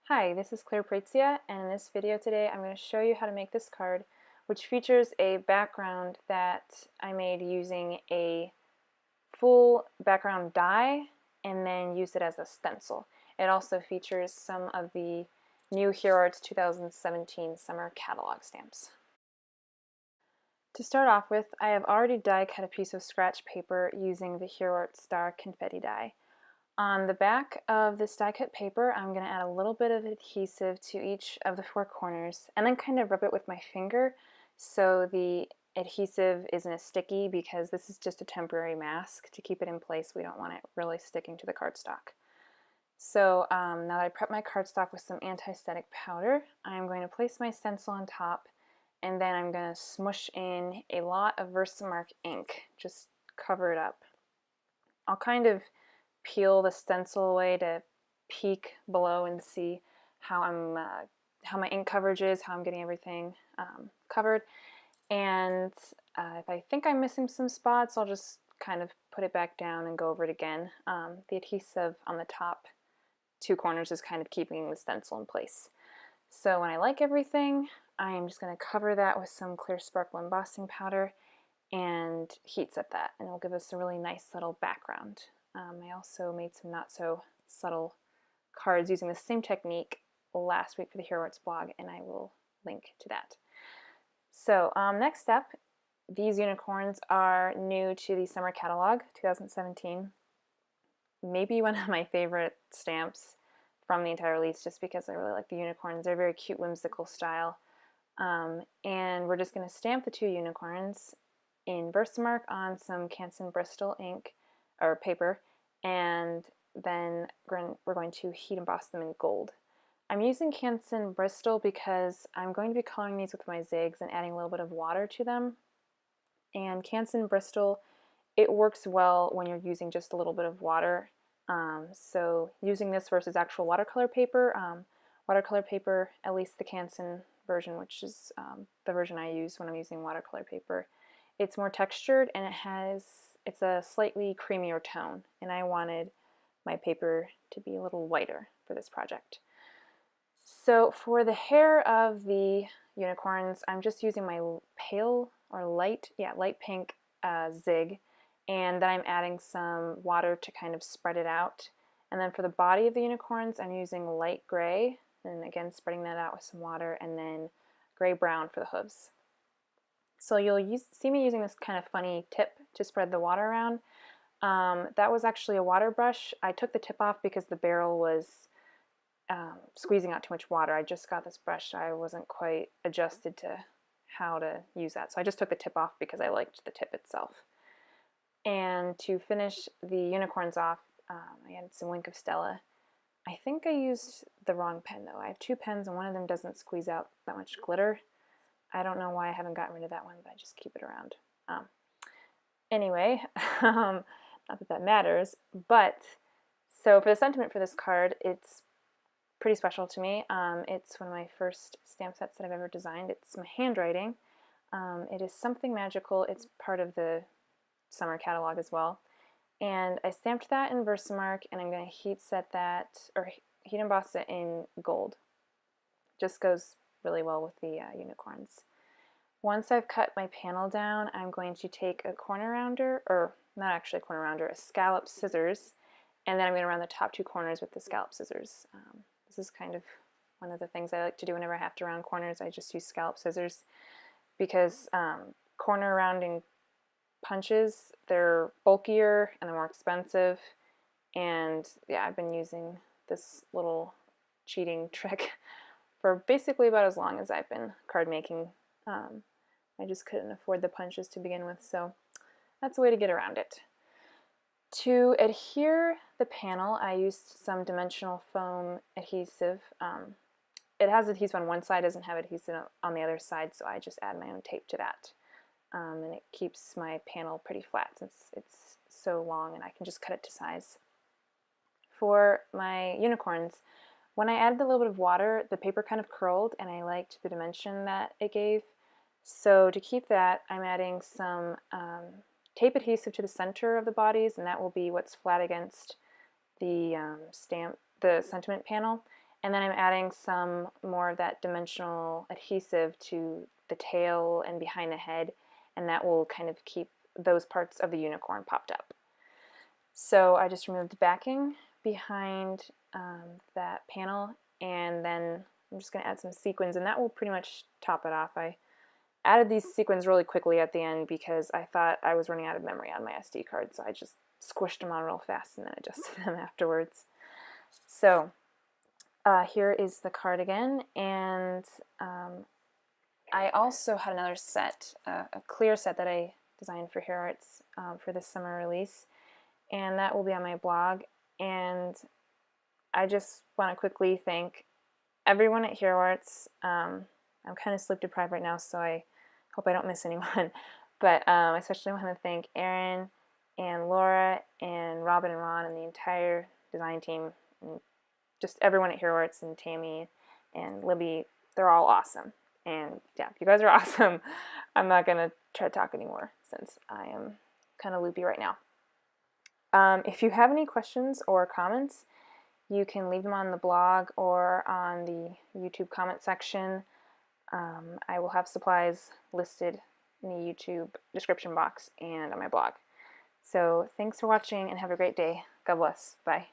Hi, this is Claire Prezia, and in this video today I'm going to show you how to make this card, which features a background that I made using a full background die and then used it as a stencil. It also features some of the new Hero Arts 2017 summer catalog stamps. To start off with, I have already die cut a piece of scratch paper using the Hero Arts Star Confetti die. On the back of this die cut paper, I'm going to add a little bit of adhesive to each of the four corners and then kind of rub it with my finger so the adhesive isn't as sticky, because this is just a temporary mask to keep it in place. We don't want it really sticking to the cardstock. So now that I prep my cardstock with some anti-static powder, I'm going to place my stencil on top, and then I'm going to smush in a lot of Versamark ink, just cover it up. I'll kind of peel the stencil away to peek below and see how how my ink coverage is, how I'm getting everything covered. And if I think I'm missing some spots, I'll just kind of put it back down and go over it again. The adhesive on the top two corners is kind of keeping the stencil in place. So when I like everything, I'm just going to cover that with some clear sparkle embossing powder and heat set that, and it'll give us a really nice little background. I also made some not so subtle cards using the same technique last week for the Hero Arts blog, and I will link to that. So next step, these unicorns are new to the summer catalog 2017. Maybe one of my favorite stamps from the entire release, just because I really like the unicorns. They're a very cute, whimsical style. And we're just going to stamp the two unicorns in Versamark on some Canson Bristol ink or paper, and then we're going to heat emboss them in gold. I'm using Canson Bristol because I'm going to be coloring these with my zigs and adding a little bit of water to them. And Canson Bristol, it works well when you're using just a little bit of water. So using this versus actual watercolor paper, at least the Canson version, which is the version I use when I'm using watercolor paper, it's more textured and it's a slightly creamier tone, and I wanted my paper to be a little whiter for this project. So for the hair of the unicorns, I'm just using my pale or light pink zig, and then I'm adding some water to kind of spread it out. And then for the body of the unicorns, I'm using light gray, and again spreading that out with some water, and then gray-brown for the hooves. So you'll see me using this kind of funny tip to spread the water around. That was actually a water brush. I took the tip off because the barrel was squeezing out too much water. I just got this brush, so I wasn't quite adjusted to how to use that. So I just took the tip off because I liked the tip itself. And to finish the unicorns off, I added some Wink of Stella. I think I used the wrong pen though. I have two pens and one of them doesn't squeeze out that much glitter. I don't know why I haven't gotten rid of that one, but I just keep it around. Anyway, not that that matters, but so for the sentiment for this card, it's pretty special to me. It's one of my first stamp sets that I've ever designed. It's my handwriting. It is something magical. It's part of the summer catalog as well. And I stamped that in Versamark, and I'm going to heat set that, or heat emboss it in gold. Just goes really well with the unicorns. Once I've cut my panel down, I'm going to take a corner rounder, or not actually a corner rounder, a scallop scissors, and then I'm going to round the top two corners with the scallop scissors. This is kind of one of the things I like to do whenever I have to round corners. I just use scallop scissors because corner rounding punches, they're bulkier and they're more expensive, and yeah, I've been using this little cheating trick for basically about as long as I've been card making. I just couldn't afford the punches to begin with, so that's a way to get around it. To adhere the panel, I used some dimensional foam adhesive. It has adhesive on one side, doesn't have adhesive on the other side, so I just add my own tape to that. And it keeps my panel pretty flat since it's so long and I can just cut it to size. For my unicorns, when I added a little bit of water, the paper kind of curled, and I liked the dimension that it gave. So to keep that, I'm adding some tape adhesive to the center of the bodies, and that will be what's flat against the sentiment panel. And then I'm adding some more of that dimensional adhesive to the tail and behind the head, and that will kind of keep those parts of the unicorn popped up. So I just removed the backing behind that panel, and then I'm just going to add some sequins, and that will pretty much top it off. I added these sequins really quickly at the end because I thought I was running out of memory on my SD card, so I just squished them on real fast and then adjusted them afterwards. So here is the card again, and I also had another set, a clear set that I designed for Hero Arts for this summer release, and that will be on my blog. And I just want to quickly thank everyone at Hero Arts. I'm kind of sleep deprived right now, so I hope I don't miss anyone. But I especially want to thank Erin and Laura and Robin and Ron and the entire design team, and just everyone at Hero Arts, and Tammy and Libby. They're all awesome. And yeah, you guys are awesome. I'm not going to try to talk anymore since I am kind of loopy right now. If you have any questions or comments, you can leave them on the blog or on the YouTube comment section. I will have supplies listed in the YouTube description box and on my blog. So thanks for watching and have a great day. God bless. Bye.